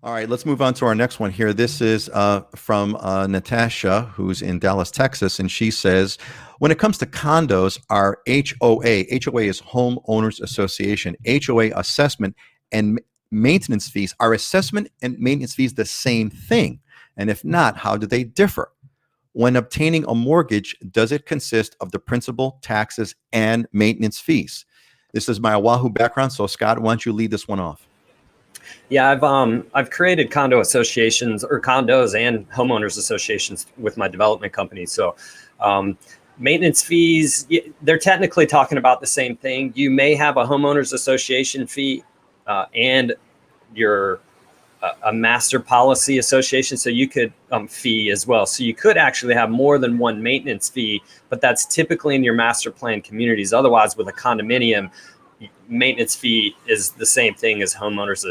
All right, let's move on to our next one here. This is from Natasha, who's in Dallas, Texas, and she says, when it comes to condos, our HOA is Homeowners Association, HOA assessment and maintenance fees, are assessment and maintenance fees the same thing? And if not, how do they differ? When obtaining a mortgage, does it consist of the principal, taxes, and maintenance fees? This is my Oahu background, so Scott, why don't you lead this one off? Yeah, I've created condo associations or condos and homeowners associations with my development company. So maintenance fees, they're technically talking about the same thing. You may have a homeowners association fee and your a master policy association, so you could fee as well. So you could actually have more than one maintenance fee, but that's typically in your master plan communities. Otherwise, with a condominium, maintenance fee is the same thing as homeowners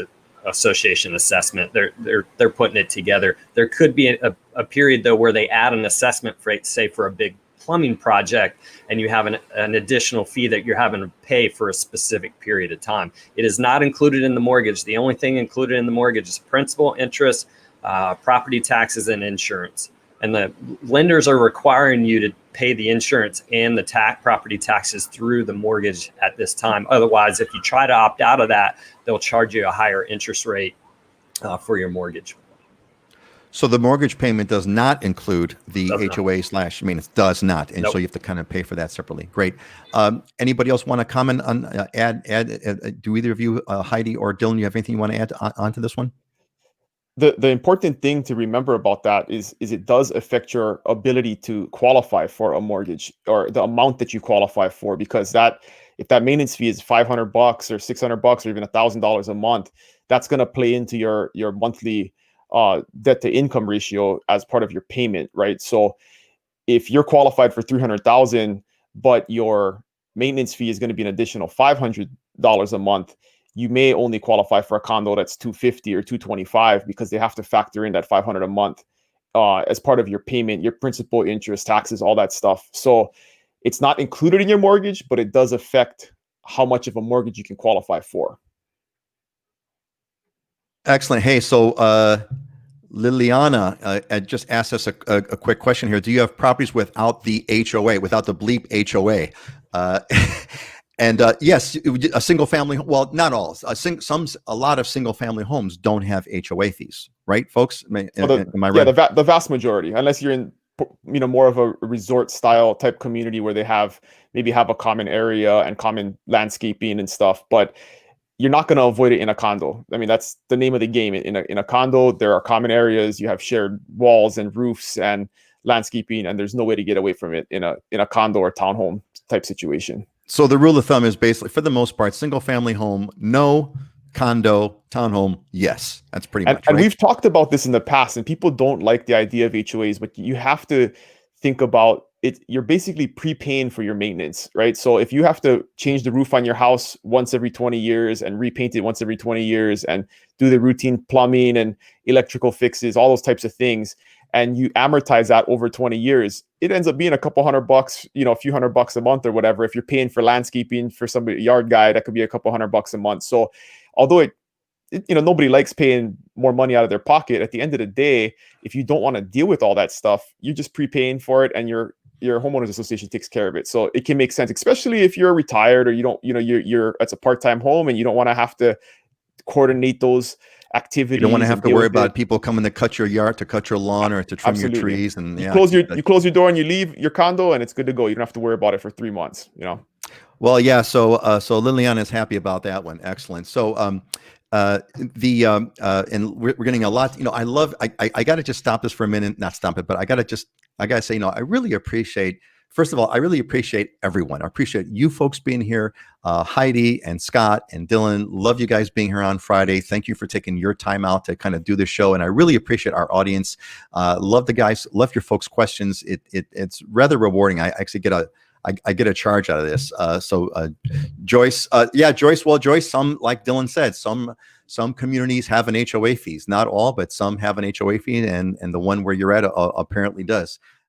association assessment. They're putting it together. There could be a period though where they add an assessment rate, say for a big plumbing project, and you have an additional fee that you're having to pay for a specific period of time. It is not included in the mortgage. The only thing included in the mortgage is principal, interest, property taxes, and insurance. And the lenders are requiring you to pay the insurance and the property taxes through the mortgage at this time. Otherwise, if you try to opt out of that, they'll charge you a higher interest rate for your mortgage. So the mortgage payment does not include the Does not. HOA slash maintenance, does not, and Nope. so you have to kind of pay for that separately. Great. Anybody else want to comment on do either of you, Heidi or Dylan, you have anything you want to add onto this one? The important thing to remember about that is it does affect your ability to qualify for a mortgage, or the amount that you qualify for, because that, if that maintenance fee is $500 or $600 or even $1,000 a month, that's going to play into your monthly debt to income ratio as part of your payment, right? So if you're qualified for 300,000, but your maintenance fee is going to be an additional $500 a month, you may only qualify for a condo that's 250 or 225, because they have to factor in that 500 a month as part of your payment, your principal, interest, taxes, all that stuff. So it's not included in your mortgage, but it does affect how much of a mortgage you can qualify for. Excellent. Hey, so Liliana just asked us a quick question here. Do you have properties without the HOA, without the bleep HOA? And yes, a single family. Well, not all. A lot of single family homes don't have HOA fees, right, folks? Am I right? Yeah, the vast majority, unless you're in more of a resort style type community where they maybe have a common area and common landscaping and stuff, but you're not going to avoid it in a condo. I mean, that's the name of the game. In a condo, there are common areas. You have shared walls and roofs and landscaping, and there's no way to get away from it in a condo or townhome type situation. So the rule of thumb is basically, for the most part, single family home, no; condo, townhome, yes. That's pretty much And right? we've talked about this in the past, and people don't like the idea of HOAs, but you have to think about it. You're basically prepaying for your maintenance, right? So if you have to change the roof on your house once every 20 years and repaint it once every 20 years and do the routine plumbing and electrical fixes, all those types of things, and you amortize that over 20 years, it ends up being a couple $100, a few $100 a month or whatever. If you're paying for landscaping for somebody, a yard guy, that could be a couple $100 a month. So although nobody likes paying more money out of their pocket, at the end of the day, if you don't want to deal with all that stuff, you're just prepaying for it, and your homeowners association takes care of it. So it can make sense, especially if you're retired, or you're it's a part-time home and you don't want to have to coordinate those activities. You don't want to have to worry about people coming to cut your yard, to cut your lawn, or to trim your trees. And you close your door and you leave your condo, and it's good to go. You don't have to worry about it for 3 months. Well, yeah. So Liliana is happy about that one. Excellent. So and we're getting a lot. I got to just stop this for a minute. Not stop it, but I got to say, I really appreciate. First of all, I really appreciate everyone. I appreciate you folks being here, Heidi and Scott and Dylan. Love you guys being here on Friday. Thank you for taking your time out to kind of do this show. And I really appreciate our audience. Love the guys. Love your folks' questions. It's rather rewarding. I actually get a charge out of this. Joyce, Joyce. Well, Joyce, some, like Dylan said, some communities have an HOA fees. Not all, but some have an HOA fee, and the one where you're at apparently does.